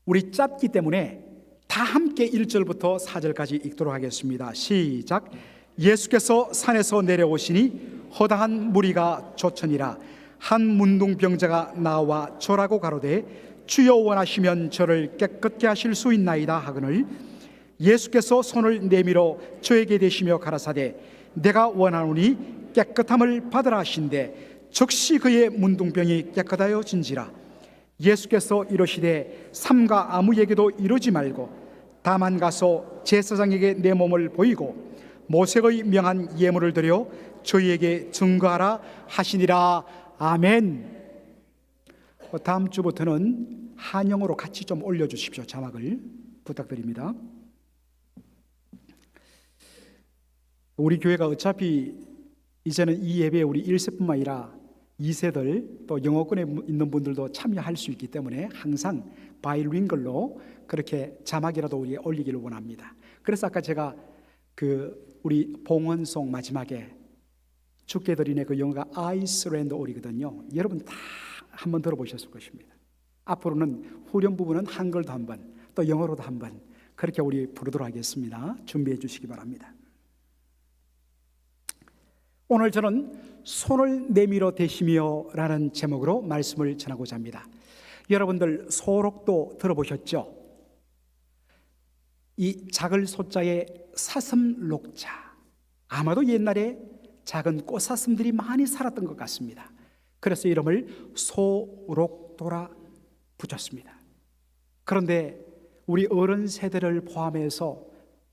우리 짧기 때문에 다 함께 1절부터 4절까지 읽도록 하겠습니다. 시작. 예수께서 산에서 내려오시니 허다한 무리가 조천이라. 한 문둥병자가 나와 절하고 가로되 주여 원하시면 저를 깨끗게 하실 수 있나이다 하거늘 예수께서 손을 내밀어 저에게 대시며 가라사대 내가 원하노니 깨끗함을 받으라 하신대 즉시 그의 문둥병이 깨끗하여 진지라. 예수께서 이르시되 삼가 아무에게도 이르지 말고 다만 가서 제사장에게 내 몸을 보이고 모색의 명한 예물을 드려 저희에게 증거하라 하시니라. 아멘. 다음 주부터는 한영어로 같이 좀 올려주십시오. 자막을 부탁드립니다. 우리 교회가 어차피 이제는 이 예배에 우리 1세뿐만 아니라 2세들 또 영어권에 있는 분들도 참여할 수 있기 때문에 항상 바이링걸로 그렇게 자막이라도 우리 올리기를 원합니다. 그래서 아까 제가 우리 봉헌송 마지막에 주께 드리네 그 영어가 I surrender all이거든요. 여러분 다 한번 들어보셨을 것입니다. 앞으로는 후렴 부분은 한글도 한번 또 영어로도 한번 그렇게 우리 부르도록 하겠습니다. 준비해 주시기 바랍니다. 오늘 저는 손을 내밀어 대시며 라는 제목으로 말씀을 전하고자 합니다. 여러분들 소록도 들어보셨죠? 이 작을 소자에 사슴록자, 아마도 옛날에 작은 꽃사슴들이 많이 살았던 것 같습니다. 그래서 이름을 소록도라 붙였습니다. 그런데 우리 어른 세대를 포함해서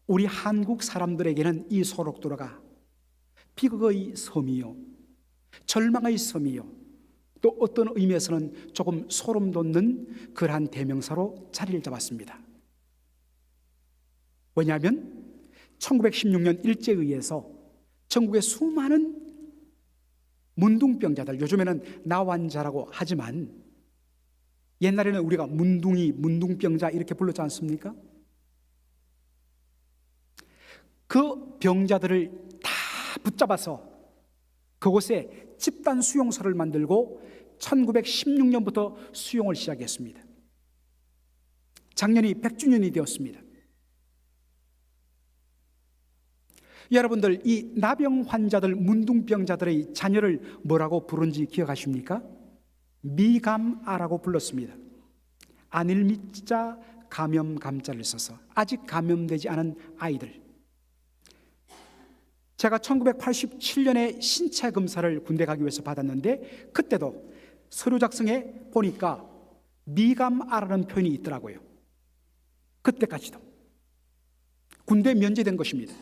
우리 한국 사람들에게는 이 소록도라가 비극의 섬이요, 절망의 섬이요, 또 어떤 의미에서는 조금 소름 돋는 그러한 대명사로 자리를 잡았습니다. 왜냐하면 1916년 일제에 의해서 전국의 수많은 문둥병자들, 요즘에는 나환자라고 하지만 옛날에는 우리가 문둥이, 문둥병자 이렇게 불렀지 않습니까? 그 병자들을 다 붙잡아서 그곳에 집단 수용소를 만들고 1916년부터 수용을 시작했습니다. 작년이 100주년이 되었습니다. 여러분들 이 나병 환자들, 문둥병자들의 자녀를 뭐라고 부른지 기억하십니까? 미감아라고 불렀습니다. 안일미자 감염 감자를 써서 아직 감염되지 않은 아이들. 제가 1987년에 신체 검사를 군대 가기 위해서 받았는데 그때도 서류 작성에 보니까 미감아라는 표현이 있더라고요. 그때까지도 군대 면제된 것입니다.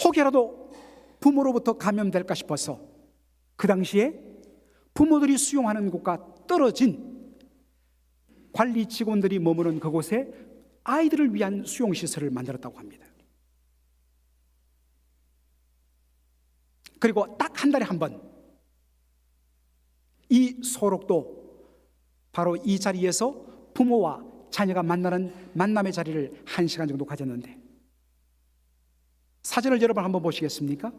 혹여라도 부모로부터 감염될까 싶어서 그 당시에 부모들이 수용하는 곳과 떨어진 관리 직원들이 머무는 그곳에 아이들을 위한 수용시설을 만들었다고 합니다. 그리고 딱 한 달에 한 번 이 소록도 바로 이 자리에서 부모와 자녀가 만나는 만남의 자리를 1시간 정도 가졌는데 사진을 여러분 한번 보시겠습니까?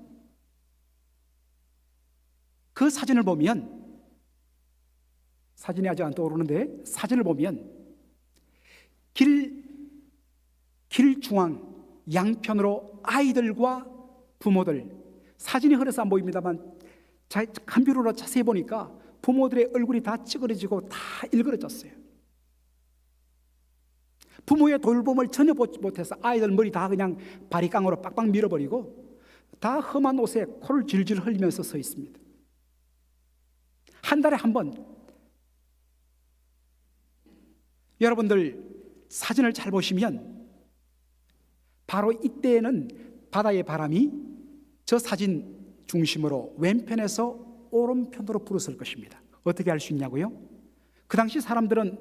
그 사진을 보면 사진이 아직 안 떠오르는데 사진을 보면 길 중앙 양편으로 아이들과 부모들 사진이 흐려서 안 보입니다만 컴퓨터로 자세히 보니까 부모들의 얼굴이 다 찌그러지고 다 일그러졌어요. 부모의 돌봄을 전혀 보지 못해서 아이들 머리 다 그냥 바리깡으로 빡빡 밀어버리고 다 험한 옷에 코를 질질 흘리면서 서 있습니다. 한 달에 한 번. 여러분들 사진을 잘 보시면 바로 이때에는 바다의 바람이 저 사진 중심으로 왼편에서 오른편으로 불었을 것입니다. 어떻게 알 수 있냐고요? 그 당시 사람들은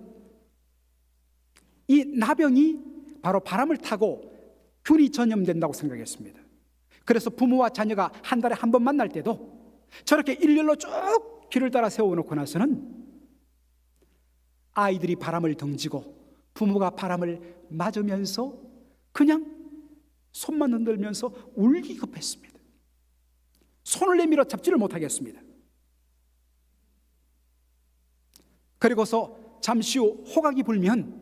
이 나병이 바로 바람을 타고 균이 전염된다고 생각했습니다. 그래서 부모와 자녀가 한 달에 한 번 만날 때도 저렇게 일렬로 쭉 길을 따라 세워놓고 나서는 아이들이 바람을 등지고 부모가 바람을 맞으면서 그냥 손만 흔들면서 울기 급했습니다. 손을 내밀어 잡지를 못하겠습니다. 그리고서 잠시 후 호각이 불면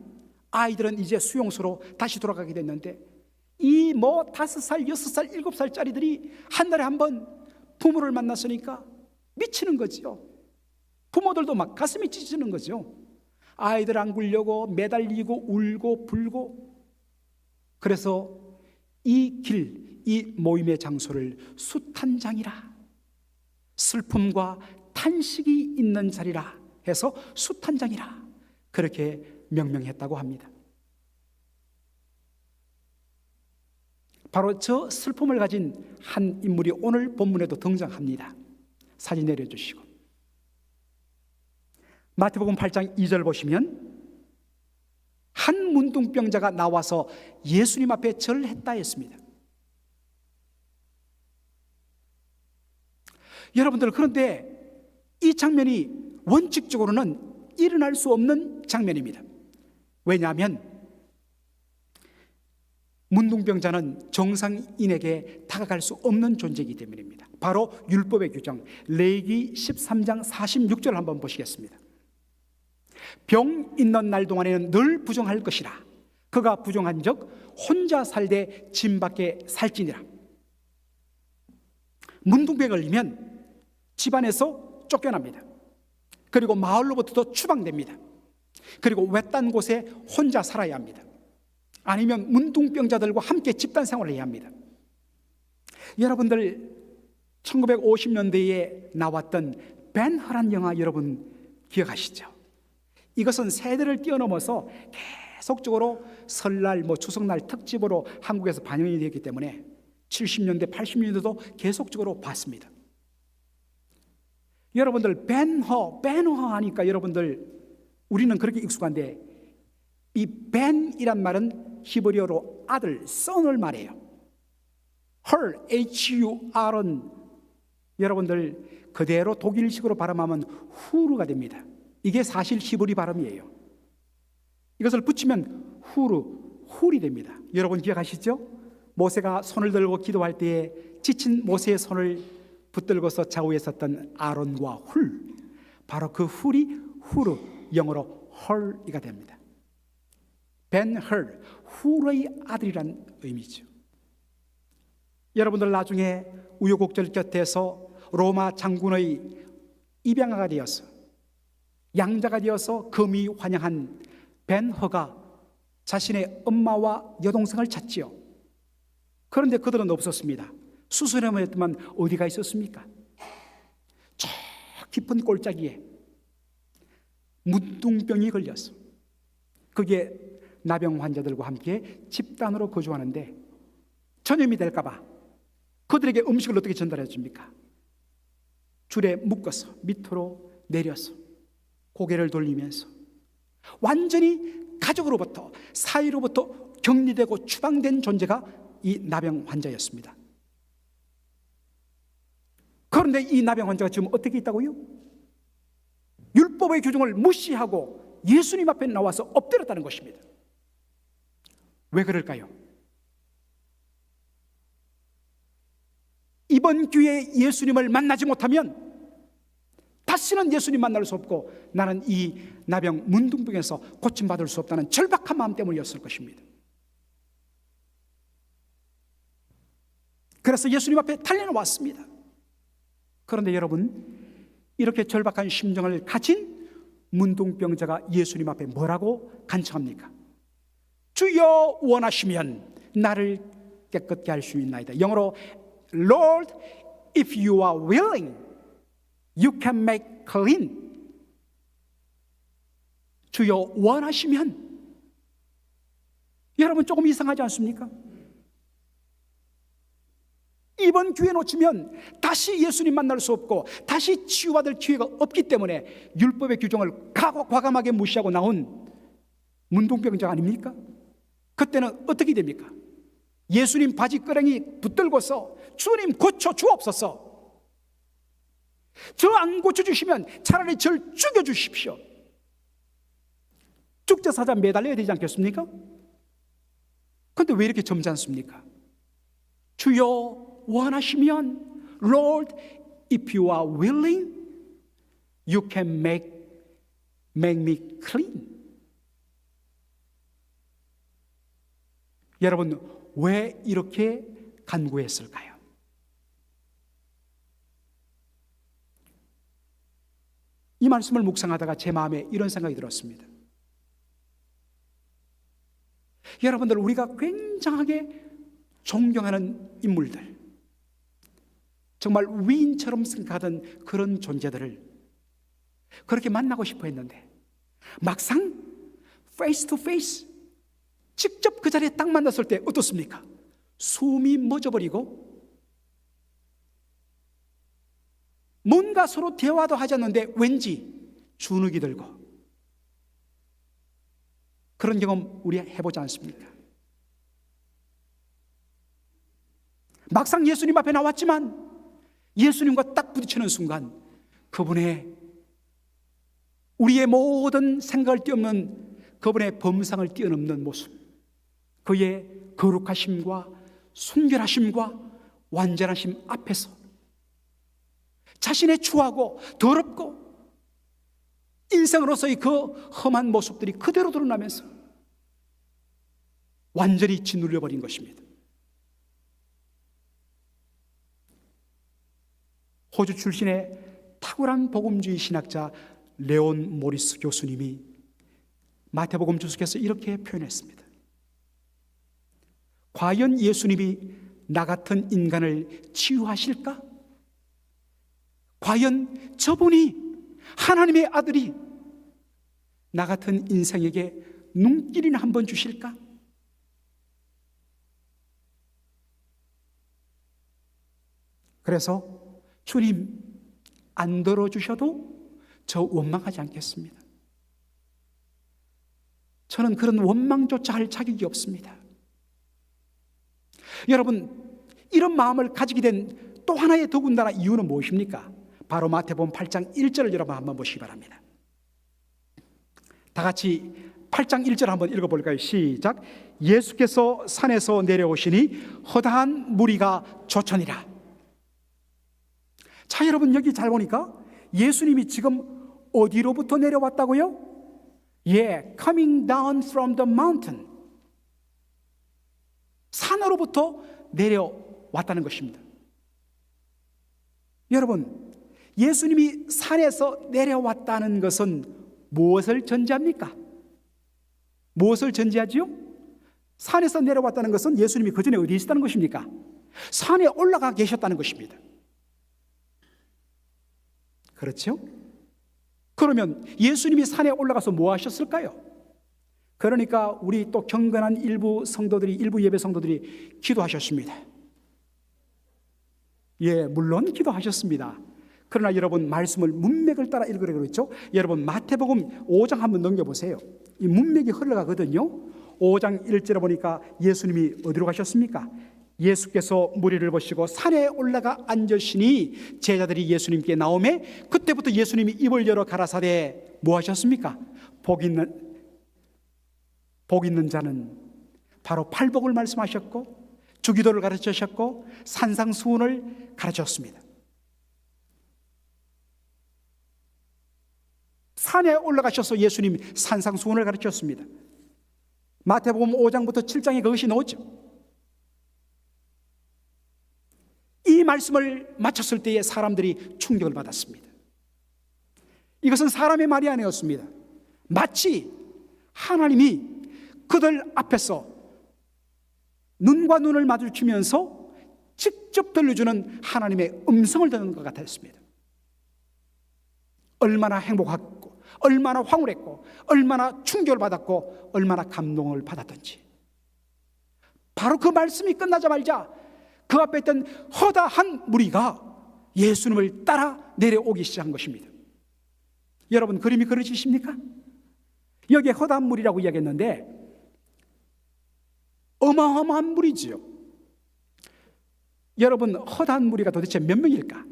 아이들은 이제 수용소로 다시 돌아가게 됐는데, 이 5살, 6살, 7살짜리들이 한 달에 한 번 부모를 만났으니까 미치는 거죠. 부모들도 막 가슴이 찢어지는 거죠. 아이들 안구려고 매달리고 울고 불고. 그래서 이 길, 이 모임의 장소를 숫한장이라, 슬픔과 탄식이 있는 자리라 해서 숫한장이라 그렇게 명명했다고 합니다. 바로 저 슬픔을 가진 한 인물이 오늘 본문에도 등장합니다. 사진 내려주시고, 마태복음 8장 2절 보시면 한 문둥병자가 나와서 예수님 앞에 절을 했다 했습니다. 여러분들, 그런데 이 장면이 원칙적으로는 일어날 수 없는 장면입니다. 왜냐하면 문둥병자는 정상인에게 다가갈 수 없는 존재이기 때문입니다. 바로 율법의 규정 레위기 13장 46절 한번 보시겠습니다. 병 있는 날 동안에는 늘 부정할 것이라. 그가 부정한 적 혼자 살되 진 밖에 살지니라. 문둥병에 걸리면 집안에서 쫓겨납니다. 그리고 마을로부터도 추방됩니다. 그리고 외딴 곳에 혼자 살아야 합니다. 아니면 문둥병자들과 함께 집단 생활을 해야 합니다. 여러분들 1950년대에 나왔던 벤허란 영화 여러분 기억하시죠? 이것은 세대를 뛰어넘어서 계속적으로 설날, 추석날 특집으로 한국에서 반영이 되었기 때문에 70년대, 80년대도 계속적으로 봤습니다. 여러분들 벤허 하니까 여러분들 우리는 그렇게 익숙한데, 이 벤이란 말은 히브리어로 아들, son을 말해요. her, H-U-R은 여러분들 그대로 독일식으로 발음하면 후르가 됩니다. 이게 사실 히브리 발음이에요. 이것을 붙이면 훌이 됩니다. 여러분 기억하시죠? 모세가 손을 들고 기도할 때에 지친 모세의 손을 붙들고서 좌우에 섰던 아론과 훌, 바로 그 훌이 후르, 영어로 헐이가 됩니다. 벤헐, 훌의 아들이란 의미죠. 여러분들 나중에 우여곡절 곁에서 로마 장군의 입양아가 되어서, 양자가 되어서 금이 환영한 벤허가 자신의 엄마와 여동생을 찾지요. 그런데 그들은 없었습니다. 수술해야만 어디가 있었습니까? 저 깊은 골짜기에 문둥병이 걸렸어. 그게 나병 환자들과 함께 집단으로 거주하는데, 전염이 될까봐 그들에게 음식을 어떻게 전달해 줍니까? 줄에 묶어서 밑으로 내려서 고개를 돌리면서 완전히 가족으로부터, 사이로부터 격리되고 추방된 존재가 이 나병 환자였습니다. 그런데 이 나병 환자가 지금 어떻게 있다고요? 율법의 규정을 무시하고 예수님 앞에 나와서 엎드렸다는 것입니다. 왜 그럴까요? 이번 기회에 예수님을 만나지 못하면 다시는 예수님 만날 수 없고 나는 이 나병 문둥병에서 고침받을 수 없다는 절박한 마음 때문이었을 것입니다. 그래서 예수님 앞에 달려왔습니다. 그런데 여러분, 이렇게 절박한 심정을 가진 문둥병자가 예수님 앞에 뭐라고 간청합니까? 주여 원하시면 나를 깨끗게 할 수 있나이다. 영어로 Lord, if you are willing, you can make clean. 주여 원하시면. 여러분 조금 이상하지 않습니까? 이번 기회 놓치면 다시 예수님 만날 수 없고 다시 치유받을 기회가 없기 때문에 율법의 규정을 과감하게 무시하고 나온 문둥병자 아닙니까? 그때는 어떻게 됩니까? 예수님 바지끄렁이 붙들고서 주님 고쳐 주옵소서. 저 안 고쳐주시면 차라리 절 죽여주십시오. 죽자사자 매달려야 되지 않겠습니까? 그런데 왜 이렇게 점잖습니까? 주여 원하시면 Lord, if you are willing, you can make make me clean. 여러분, 왜 이렇게 간구했을까요? 이 말씀을 묵상하다가 제 마음에 이런 생각이 들었습니다. 여러분들, 우리가 굉장하게 존경하는 인물들, 정말 위인처럼 생각하던 그런 존재들을 그렇게 만나고 싶어 했는데 막상 페이스 투 페이스 직접 그 자리에 딱 만났을 때 어떻습니까? 숨이 멎어버리고 뭔가 서로 대화도 하지 않는데 왠지 주눅이 들고, 그런 경험 우리 해보지 않습니까? 막상 예수님 앞에 나왔지만 예수님과 딱 부딪히는 순간 그분의, 우리의 모든 생각을 뛰어넘는 그분의 범상을 뛰어넘는 모습, 그의 거룩하심과 순결하심과 완전하심 앞에서 자신의 추하고 더럽고 인생으로서의 그 험한 모습들이 그대로 드러나면서 완전히 짓눌려 버린 것입니다. 호주 출신의 탁월한 복음주의 신학자 레온 모리스 교수님이 마태복음 주석에서 이렇게 표현했습니다. 과연 예수님이 나 같은 인간을 치유하실까? 과연 저분이, 하나님의 아들이 나 같은 인생에게 눈길이나 한번 주실까? 그래서 주님, 안 들어주셔도 저 원망하지 않겠습니다. 저는 그런 원망조차 할 자격이 없습니다. 여러분, 이런 마음을 가지게 된 또 하나의 더군다나 이유는 무엇입니까? 바로 마태복음 8장 1절을 여러분 한번 보시기 바랍니다. 다 같이 8장 1절 한번 읽어볼까요? 시작. 예수께서 산에서 내려오시니 허다한 무리가 쫓으니라. 자, 여러분, 여기 잘 보니까 예수님이 지금 어디로부터 내려왔다고요? coming down from the mountain. 산으로부터 내려왔다는 것입니다. 여러분, 예수님이 산에서 내려왔다는 것은 무엇을 전제합니까? 무엇을 전제하지요? 산에서 내려왔다는 것은 예수님이 그 전에 어디에 있었다는 것입니까? 산에 올라가 계셨다는 것입니다. 그렇죠? 그러면 예수님이 산에 올라가서 뭐 하셨을까요? 그러니까 우리 또 경건한 일부 예배 성도들이 기도하셨습니다. 물론 기도하셨습니다. 그러나 여러분, 말씀을 문맥을 따라 읽으라고 그랬죠? 여러분, 마태복음 5장 한번 넘겨보세요. 이 문맥이 흘러가거든요. 5장 1절에 보니까 예수님이 어디로 가셨습니까? 예수께서 무리를 보시고 산에 올라가 앉으시니 제자들이 예수님께 나오매 그때부터 예수님이 입을 열어 가라사대 뭐 하셨습니까? 복 있는 자는 바로 팔복을 말씀하셨고 주기도를 가르치셨고 산상수훈을 가르쳤습니다. 산에 올라가셔서 예수님 산상수훈을 가르쳤습니다. 마태복음 5장부터 7장에 그것이 나오죠. 이 말씀을 마쳤을 때에 사람들이 충격을 받았습니다. 이것은 사람의 말이 아니었습니다. 마치 하나님이 그들 앞에서 눈과 눈을 마주치면서 직접 들려주는 하나님의 음성을 듣는 것 같았습니다. 얼마나 행복하고 얼마나 황홀했고 얼마나 충격을 받았고 얼마나 감동을 받았던지. 바로 그 말씀이 끝나자마자 그 앞에 있던 허다한 무리가 예수님을 따라 내려오기 시작한 것입니다. 여러분, 그림이 그려지십니까? 여기에 허다한 무리라고 이야기했는데 어마어마한 무리지요. 여러분, 허다한 무리가 도대체 몇 명일까?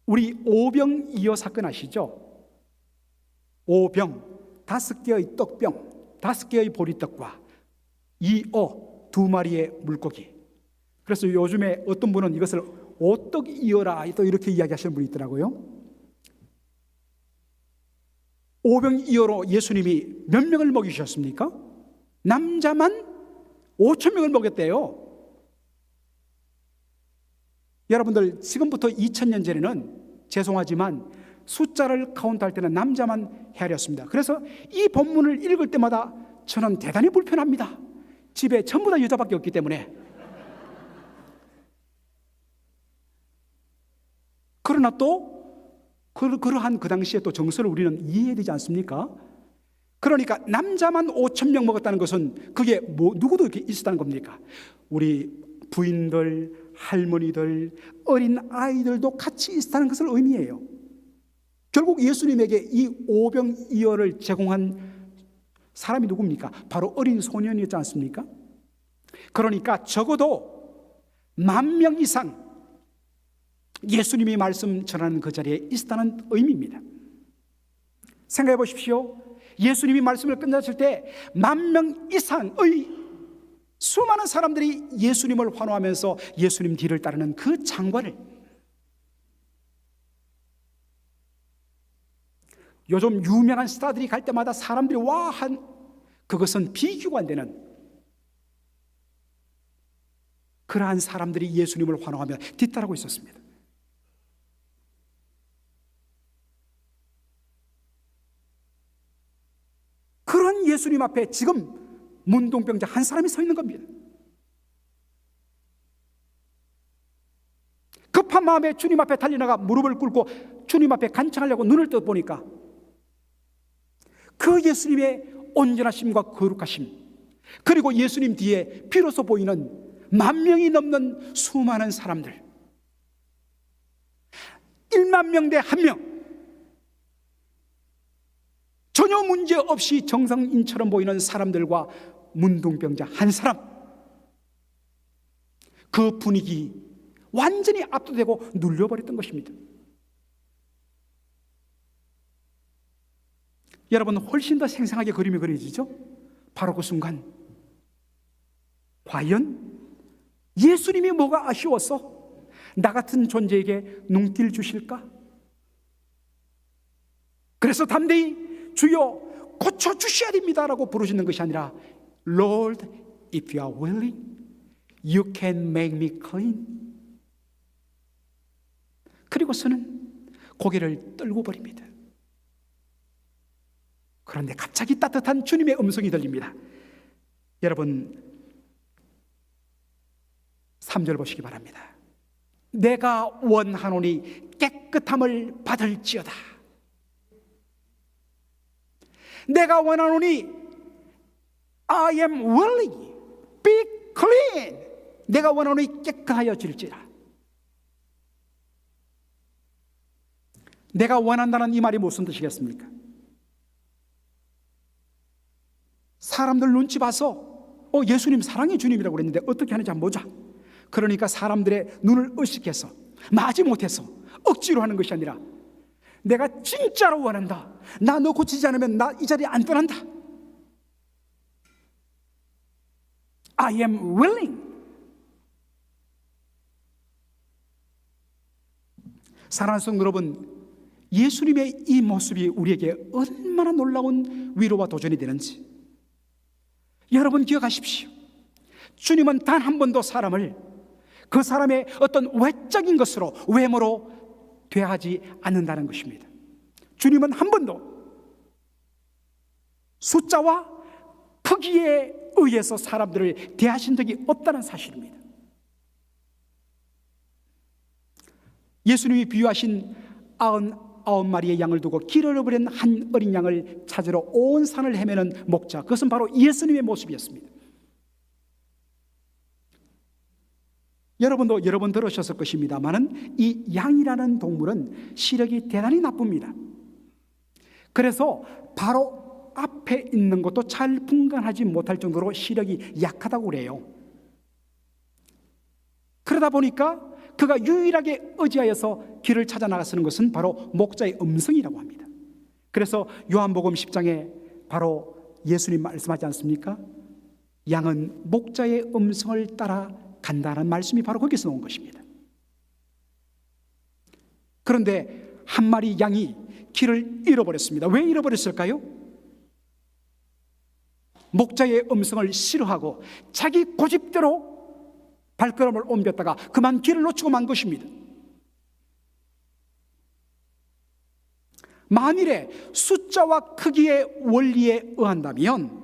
우리 오병이어 사건 아시죠? 오병, 5개의 떡병, 5개의 보리떡과 이어 2마리의 물고기. 그래서 요즘에 어떤 분은 이것을 오떡이어라 또 이렇게 이야기하시는 분이 있더라고요. 오병이어로 예수님이 몇 명을 먹이셨습니까? 남자만 5천 명을 먹였대요. 여러분들, 지금부터 2000년 전에는 죄송하지만 숫자를 카운트할 때는 남자만 헤아렸습니다. 그래서 이 본문을 읽을 때마다 저는 대단히 불편합니다. 집에 전부 다 여자밖에 없기 때문에. 그러나 또 그러한 그 당시에 또 정서를 우리는 이해해야 되지 않습니까? 그러니까 남자만 5천 명 먹었다는 것은 그게 누구도 이렇게 있었다는 겁니까? 우리 부인들, 할머니들, 어린 아이들도 같이 있었다는 것을 의미해요. 결국 예수님에게 이 오병이어를 제공한 사람이 누굽니까? 바로 어린 소년이었지 않습니까? 그러니까 적어도 10,000명 이상 예수님이 말씀 전하는 그 자리에 있었다는 의미입니다. 생각해 보십시오. 예수님이 말씀을 끝내실 때 10,000명 이상의 수많은 사람들이 예수님을 환호하면서 예수님 뒤를 따르는 그 장관을, 요즘 유명한 스타들이 갈 때마다 사람들이 와한, 그것은 비교가 안 되는 그러한 사람들이 예수님을 환호하며 뒤따르고 있었습니다. 그런 예수님 앞에 지금 문둥병자 한 사람이 서 있는 겁니다. 급한 마음에 주님 앞에 달려나가 무릎을 꿇고 주님 앞에 간청하려고 눈을 떠보니까 그 예수님의 온전하심과 거룩하심, 그리고 예수님 뒤에 비로소 보이는 10,000명이 넘는 수많은 사람들, 10,000명 대 1명, 전혀 문제 없이 정상인처럼 보이는 사람들과 문둥병자 한 사람, 그 분위기 완전히 압도되고 눌려버렸던 것입니다. 여러분, 훨씬 더 생생하게 그림이 그려지죠? 바로 그 순간, 과연 예수님이 뭐가 아쉬워서 나 같은 존재에게 눈길 주실까? 그래서 담대히 주여 고쳐주셔야 됩니다라고 부르시는 것이 아니라 Lord, if you are willing, you can make me clean. 그리고서는 고개를 떨고 버립니다. 그런데 갑자기 따뜻한 주님의 음성이 들립니다. 여러분, 3절 보시기 바랍니다. 내가 원하노니 깨끗함을 받을지어다. 내가 원하노니 I am willing, be clean. 내가 원하노니 깨끗하여질지라. 내가 원한다는 이 말이 무슨 뜻이겠습니까? 사람들 눈치 봐서 예수님 사랑의 주님이라고 그랬는데 어떻게 하는지 한번 보자. 그러니까 사람들의 눈을 의식해서 마지못해서 억지로 하는 것이 아니라 내가 진짜로 원한다. 나 너 고치지 않으면 나 이 자리에 안 떠난다. I am willing. 사랑하는 성도 여러분, 예수님의 이 모습이 우리에게 얼마나 놀라운 위로와 도전이 되는지 여러분 기억하십시오. 주님은 단 한 번도 사람을 그 사람의 어떤 외적인 것으로, 외모로 대하지 않는다는 것입니다. 주님은 한 번도 숫자와 크기에 의해서 사람들을 대하신 적이 없다는 사실입니다. 예수님이 비유하신 99마리의 양을 두고 길 잃어버린 한 어린 양을 찾으러 온 산을 헤매는 목자, 그것은 바로 예수님의 모습이었습니다. 여러분도 여러 번 들으셨을 것입니다만은 이 양이라는 동물은 시력이 대단히 나쁩니다. 그래서 바로 앞에 있는 것도 잘 분간하지 못할 정도로 시력이 약하다고 그래요. 그러다 보니까 그가 유일하게 의지하여서 길을 찾아 나가서는 것은 바로 목자의 음성이라고 합니다. 그래서 요한복음 10장에 바로 예수님 말씀하지 않습니까? 양은 목자의 음성을 따라 간다는 말씀이 바로 거기서 나온 것입니다. 그런데 한 마리 양이 길을 잃어버렸습니다. 왜 잃어버렸을까요? 목자의 음성을 싫어하고 자기 고집대로 발걸음을 옮겼다가 그만 길을 놓치고 만 것입니다. 만일에 숫자와 크기의 원리에 의한다면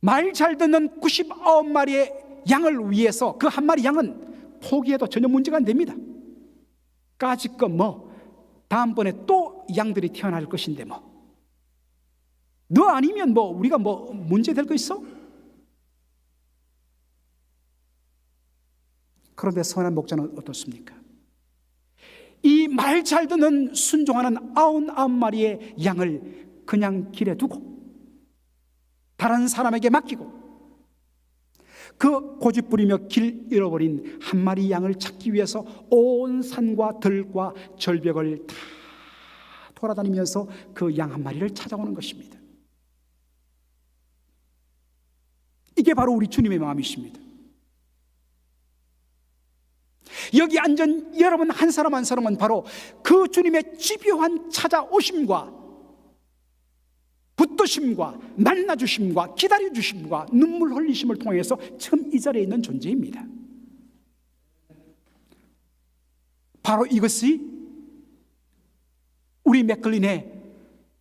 말 잘 듣는 99마리의 양을 위해서 그 한 마리 양은 포기해도 전혀 문제가 안 됩니다. 까짓거 다음번에 또 양들이 태어날 것인데 너 아니면 우리가 문제 될 거 있어? 그런데 선한 목자는 어떻습니까? 이 말 잘 듣는 순종하는 99마리의 양을 그냥 길에 두고 다른 사람에게 맡기고 그 고집부리며 길 잃어버린 한 마리 양을 찾기 위해서 온 산과 들과 절벽을 다 돌아다니면서 그 양 한 마리를 찾아오는 것입니다. 이게 바로 우리 주님의 마음이십니다. 여기 앉은 여러분 한 사람 한 사람은 바로 그 주님의 집요한 찾아오심과 붙드심과 만나주심과 기다려주심과 눈물 흘리심을 통해서 지금 이 자리에 있는 존재입니다. 바로 이것이 우리 맥클린의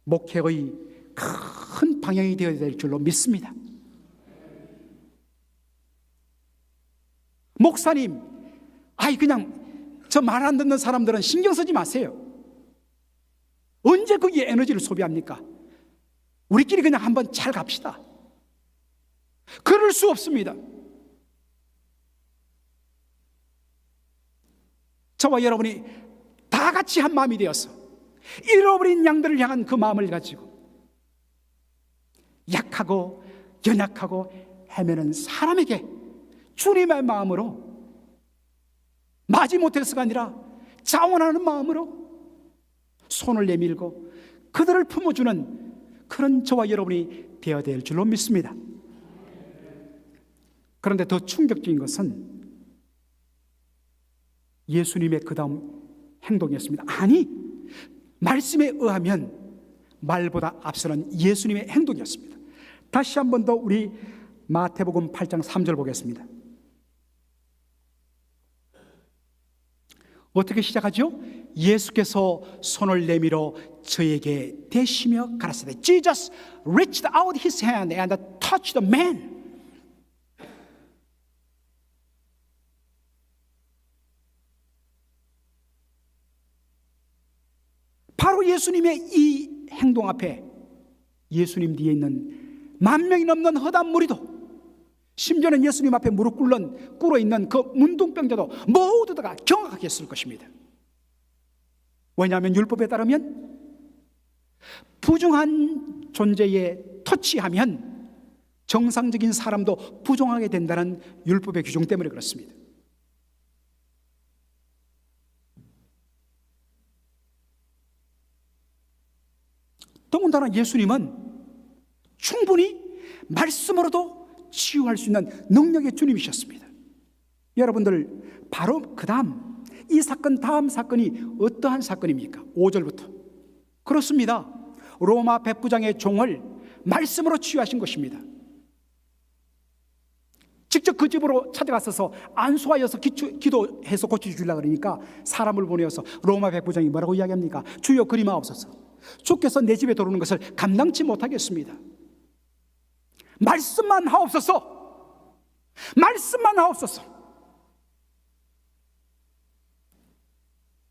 목회의 큰 방향이 되어야 될 줄로 믿습니다. 목사님, 그냥 저 말 안 듣는 사람들은 신경 쓰지 마세요. 언제 거기에 에너지를 소비합니까? 우리끼리 그냥 한번 잘 갑시다. 그럴 수 없습니다. 저와 여러분이 다 같이 한 마음이 되어서 잃어버린 양들을 향한 그 마음을 가지고 약하고 연약하고 헤매는 사람에게 주님의 마음으로 마지못해서가 아니라 자원하는 마음으로 손을 내밀고 그들을 품어주는 그런 저와 여러분이 되어야 될 줄로 믿습니다. 그런데 더 충격적인 것은 예수님의 그 다음 행동이었습니다. 아니, 말씀에 의하면 말보다 앞서는 예수님의 행동이었습니다. 다시 한 번 더 우리 마태복음 8장 3절 보겠습니다. 어떻게 시작하죠? 예수께서 손을 내밀어 저에게 대시며 가라사대 Jesus reached out his hand and touched the man. 바로 예수님의 이 행동 앞에 예수님 뒤에 있는 10,000명이 넘는 허다한 무리도, 심지어는 예수님 앞에 무릎 꿇어 있는 그 문둥병자도 모두 다가 경악하게 했을 것입니다. 왜냐하면 율법에 따르면 부정한 존재에 터치하면 정상적인 사람도 부정하게 된다는 율법의 규정 때문에 그렇습니다. 더군다나 예수님은 충분히 말씀으로도 치유할 수 있는 능력의 주님이셨습니다. 여러분들, 바로 그 다음 이 사건 다음 사건이 어떠한 사건입니까? 5절부터 그렇습니다. 로마 백부장의 종을 말씀으로 치유하신 것입니다. 직접 그 집으로 찾아가서 안수하여서 기도해서 고쳐주려고 그러니까 사람을 보내어서 로마 백부장이 뭐라고 이야기합니까? 주여 그리마옵소서, 주께서 내 집에 들어오는 것을 감당치 못하겠습니다. 말씀만 하옵소서, 말씀만 하옵소서.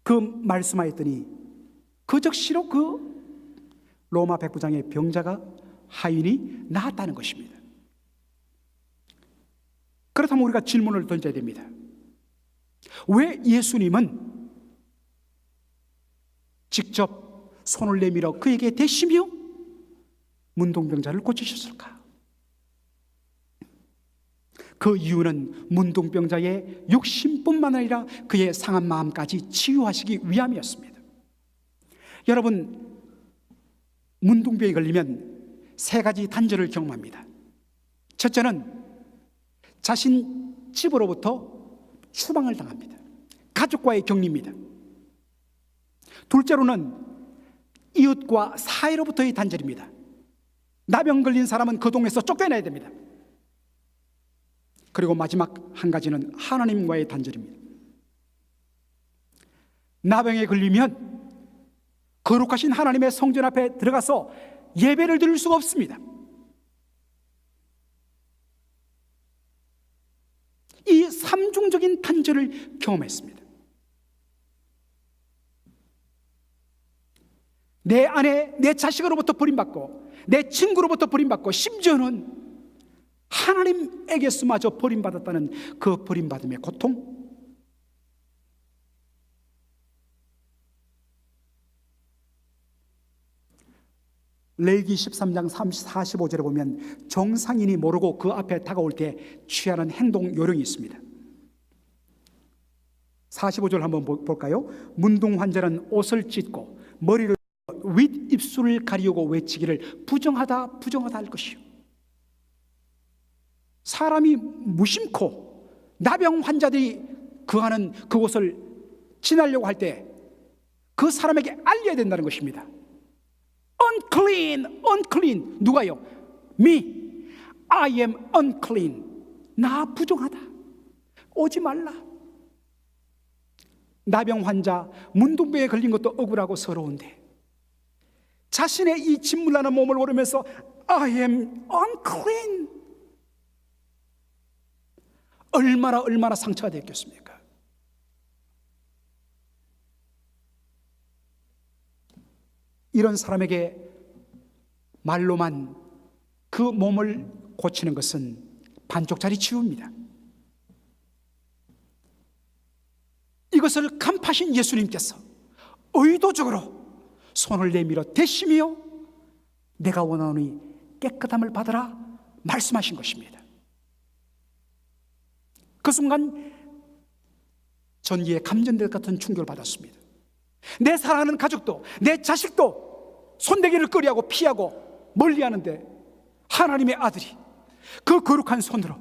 그 말씀하였더니 그 즉시로 그 로마 백부장의 병자가 하인이 나았다는 것입니다. 그렇다면 우리가 질문을 던져야 됩니다. 왜 예수님은 직접 손을 내밀어 그에게 대시며 문둥병자를 고치셨을까? 그 이유는 문둥병자의 육신뿐만 아니라 그의 상한 마음까지 치유하시기 위함이었습니다. 여러분, 문둥병에 걸리면 3가지 단절을 경험합니다. 첫째는 자신 집으로부터 추방을 당합니다. 가족과의 격리입니다. 둘째로는 이웃과 사이로부터의 단절입니다. 나병 걸린 사람은 그 동네에서 쫓겨나야 됩니다. 그리고 마지막 한 가지는 하나님과의 단절입니다. 나병에 걸리면 거룩하신 하나님의 성전 앞에 들어가서 예배를 드릴 수가 없습니다. 이 삼중적인 단절을 경험했습니다. 내 아내, 내 자식으로부터 버림받고, 내 친구로부터 버림받고, 심지어는 하나님에게서마저 버림받았다는 그 버림받음의 고통. 레위기 13장 45절에 보면 정상인이 모르고 그 앞에 다가올 때 취하는 행동 요령이 있습니다. 45절 한번 볼까요? 문둥 환자는 옷을 찢고 머리를 윗입술을 가리우고 외치기를 부정하다 부정하다 할 것이요. 사람이 무심코 나병 환자들이 거하는 그곳을 지나려고 할 때 그 사람에게 알려야 된다는 것입니다. unclean, unclean. 누가요? Me, I am unclean. 나 부정하다. 오지 말라. 나병 환자, 문둥병에 걸린 것도 억울하고 서러운데 자신의 이 짓물나는 몸을 오르면서 I am unclean. 얼마나 상처가 됐겠습니까? 이런 사람에게 말로만 그 몸을 고치는 것은 반쪽짜리 치유입니다. 이것을 간파하신 예수님께서 의도적으로 손을 내밀어 대시며 내가 원하노니 깨끗함을 받으라 말씀하신 것입니다. 그 순간 전기에 감전될 같은 충격을 받았습니다. 내 사랑하는 가족도 내 자식도 손대기를 꺼리하고 피하고 멀리하는데 하나님의 아들이 그 거룩한 손으로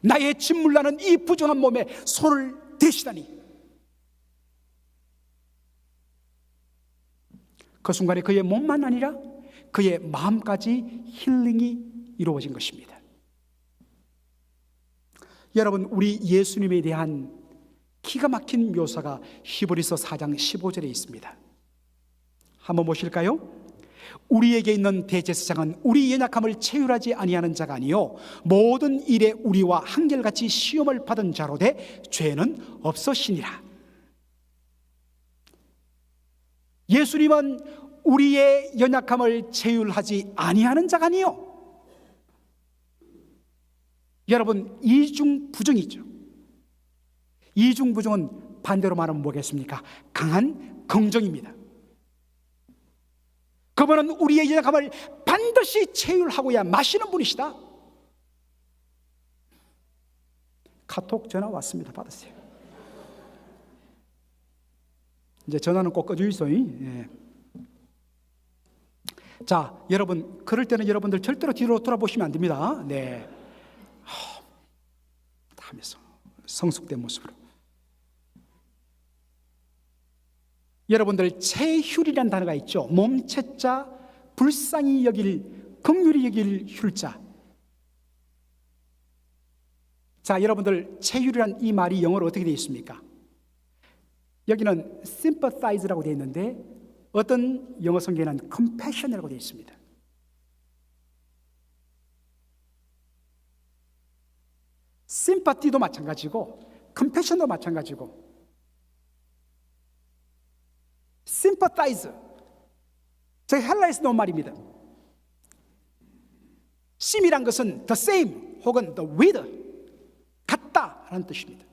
나의 짓물나는 이 부정한 몸에 손을 대시다니, 그 순간에 그의 몸만 아니라 그의 마음까지 힐링이 이루어진 것입니다. 여러분, 우리 예수님에 대한 기가 막힌 묘사가 히브리서 4장 15절에 있습니다. 한번 보실까요? 우리에게 있는 대제사장은 우리 연약함을 체휼하지 아니하는 자가 아니요 모든 일에 우리와 한결같이 시험을 받은 자로 돼 죄는 없으시니라. 예수님은 우리의 연약함을 체휼하지 아니하는 자가 아니요. 여러분, 이중부정이죠. 이중부정은 반대로 말하면 뭐겠습니까? 강한 긍정입니다. 그분은 우리의 연약함을 반드시 체휼하고야 마시는 분이시다. 카톡 전화 왔습니다. 받으세요. 이제 전화는 꼭 꺼주이소. 예. 자, 여러분, 그럴 때는 여러분들 절대로 뒤로 돌아보시면 안 됩니다. 네. 하면서 성숙된 모습으로. 여러분들, 체휼이라는 단어가 있죠. 몸체자, 불쌍히 여길, 긍휼히 여길 휼자. 자, 여러분들, 체휼이란 이 말이 영어로 어떻게 되어 있습니까? 여기는 sympathize라고 되어 있는데 어떤 영어 성경에는 compassion이라고 되어 있습니다. 심파티도 마찬가지고 컴패션도 마찬가지고. 심파타이즈, 저 헬라에서 나온 말입니다. 심이란 것은 the same 혹은 the with, 같다라는 뜻입니다.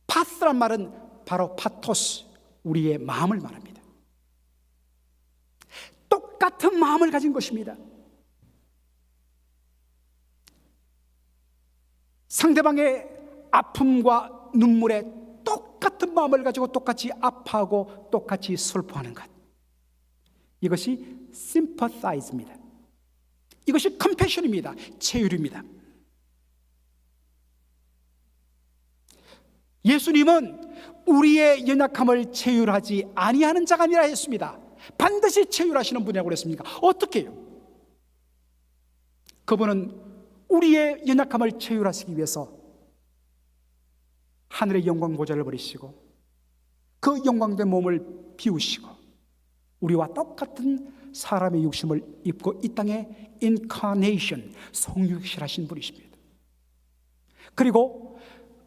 파스란 말은 바로 파토스, 우리의 마음을 말합니다. 똑같은 마음을 가진 것입니다. 상대방의 아픔과 눈물에 똑같은 마음을 가지고 똑같이 아파하고 똑같이 슬퍼하는 것, 이것이 sympathize입니다. 이것이 compassion입니다. 체휼입니다. 예수님은 우리의 연약함을 체휼하지 아니하는 자가 아니라 했습니다. 반드시 체휼하시는 분이라고 그랬습니까? 어떻게 해요? 그분은 우리의 연약함을 체휼하시기 위해서 하늘의 영광 보좌를 버리시고 그 영광된 몸을 비우시고 우리와 똑같은 사람의 육심을 입고 이 땅에 인카네이션, 성육실하신 분이십니다. 그리고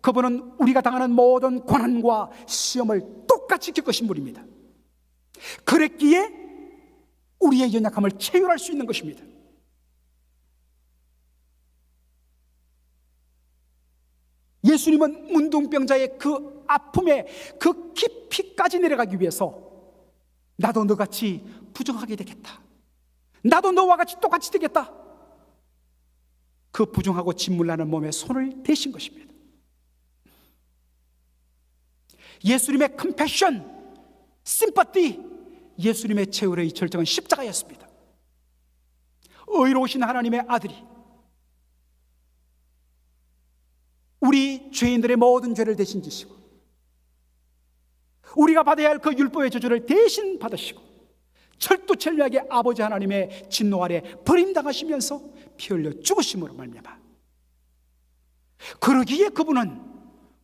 그분은 우리가 당하는 모든 고난과 시험을 똑같이 겪으신 분입니다. 그랬기에 우리의 연약함을 체휼할 수 있는 것입니다. 예수님은 문둥병자의 그 아픔에 그 깊이까지 내려가기 위해서 나도 너같이 부정하게 되겠다, 나도 너와 같이 똑같이 되겠다, 그 부정하고 진물나는 몸에 손을 대신 것입니다. 예수님의 컴패션, 심파티, 예수님의 체휼의 절정은 십자가였습니다. 의로우신 하나님의 아들이 우리 죄인들의 모든 죄를 대신 지시고 우리가 받아야 할 그 율법의 저주를 대신 받으시고 철두철미하게 아버지 하나님의 진노 아래 버림당하시면서 피 흘려 죽으심으로 말미암아, 그러기에 그분은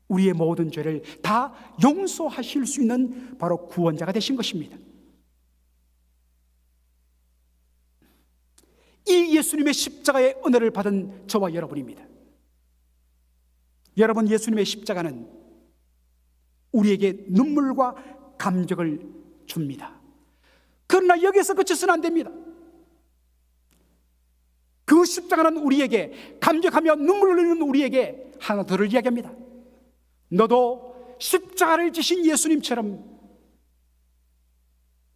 우리의 모든 죄를 다 용서하실 수 있는 바로 구원자가 되신 것입니다. 이 예수님의 십자가의 은혜를 받은 저와 여러분입니다. 여러분, 예수님의 십자가는 우리에게 눈물과 감격을 줍니다. 그러나 여기서 그쳐서는 안 됩니다. 그 십자가는 우리에게, 감격하며 눈물을 흘리는 우리에게 하나 더를 이야기합니다. 너도 십자가를 지신 예수님처럼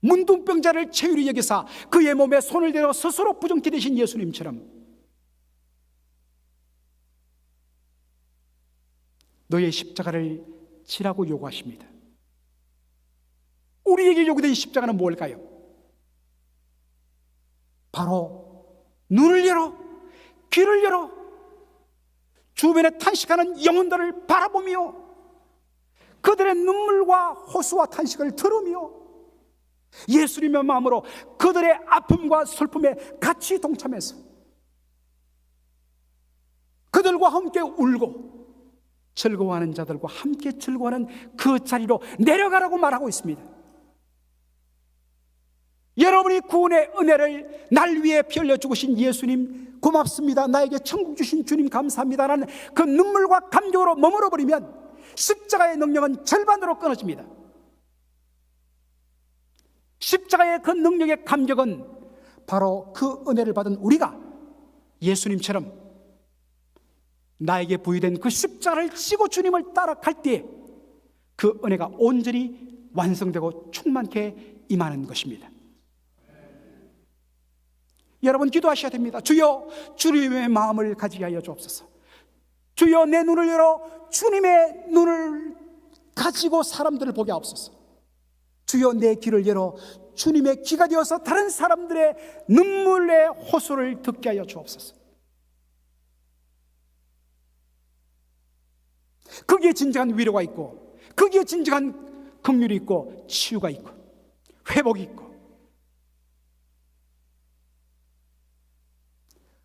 문둥병자를 체휼히 여기사 그의 몸에 손을 대어 스스로 부정케 되신 예수님처럼 너의 십자가를 지라고 요구하십니다. 우리에게 요구된 십자가는 뭘까요? 바로 눈을 열어, 귀를 열어 주변에 탄식하는 영혼들을 바라보며 그들의 눈물과 호소와 탄식을 들으며 예수님의 마음으로 그들의 아픔과 슬픔에 같이 동참해서 그들과 함께 울고 즐거워하는 자들과 함께 즐거워하는 그 자리로 내려가라고 말하고 있습니다. 여러분이 구원의 은혜를 날 위해 피 흘려 죽으신 예수님 고맙습니다, 나에게 천국 주신 주님 감사합니다라는 그 눈물과 감격으로 머물러 버리면 십자가의 능력은 절반으로 끊어집니다. 십자가의 그 능력의 감격은 바로 그 은혜를 받은 우리가 예수님처럼 나에게 부여된 그 십자가를 지고 주님을 따라갈 때에 그 은혜가 온전히 완성되고 충만케 임하는 것입니다. 여러분, 기도하셔야 됩니다. 주여, 주님의 마음을 가지게 하여 주옵소서. 주여, 내 눈을 열어 주님의 눈을 가지고 사람들을 보게 하옵소서. 주여, 내 귀를 열어 주님의 귀가 되어서 다른 사람들의 눈물의 호소를 듣게 하여 주옵소서. 거기에 진정한 위로가 있고, 거기에 진정한 긍휼이 있고, 치유가 있고, 회복이 있고,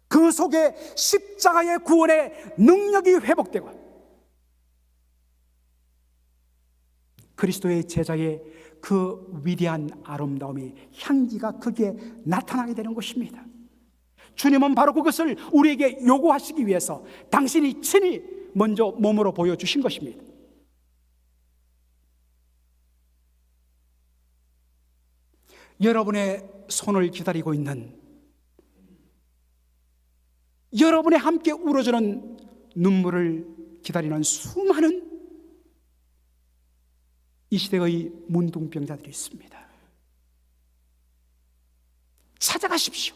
그 속에 십자가의 구원의 능력이 회복되고 그리스도의 제자의 그 위대한 아름다움이, 향기가 거기에 나타나게 되는 것입니다. 주님은 바로 그것을 우리에게 요구하시기 위해서 당신이 친히 먼저 몸으로 보여주신 것입니다. 여러분의 손을 기다리고 있는, 여러분의 함께 울어주는 눈물을 기다리는 수많은 이 시대의 문둥병자들이 있습니다. 찾아가십시오.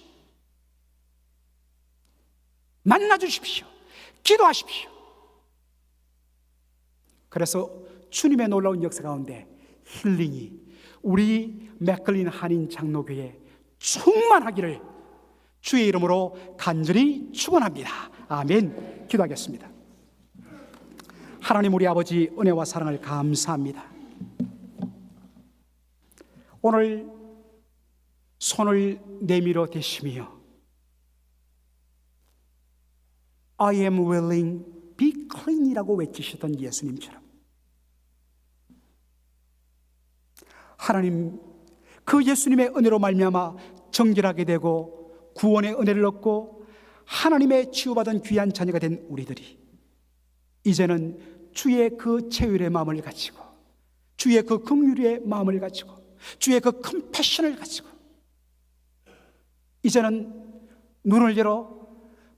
만나주십시오. 기도하십시오. 그래서 주님의 놀라운 역사 가운데 힐링이 우리 맥클린 한인 장로교회에 충만하기를 주의 이름으로 간절히 축원합니다. 아멘. 기도하겠습니다. 하나님 우리 아버지 은혜와 사랑을 감사합니다. 오늘 손을 내밀어 대시며 I am willing, be clean 이라고 외치셨던 예수님처럼 하나님, 그 예수님의 은혜로 말미암아 정결하게 되고 구원의 은혜를 얻고 하나님의 치유받은 귀한 자녀가 된 우리들이 이제는 주의 그 체휼의 마음을 가지고 주의 그 긍휼의 마음을 가지고 주의 그 컴패션을 가지고 이제는 눈을 열어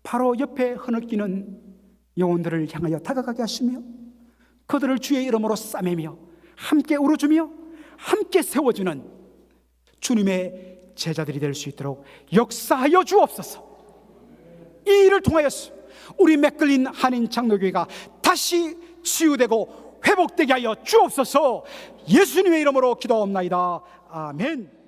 바로 옆에 흐느끼는 영혼들을 향하여 다가가게 하시며 그들을 주의 이름으로 싸매며 함께 울어주며 함께 세워주는 주님의 제자들이 될 수 있도록 역사하여 주옵소서. 이 일을 통하여서 우리 맥클린 한인 장로교회가 다시 치유되고 회복되게 하여 주옵소서. 예수님의 이름으로 기도하옵나이다. 아멘.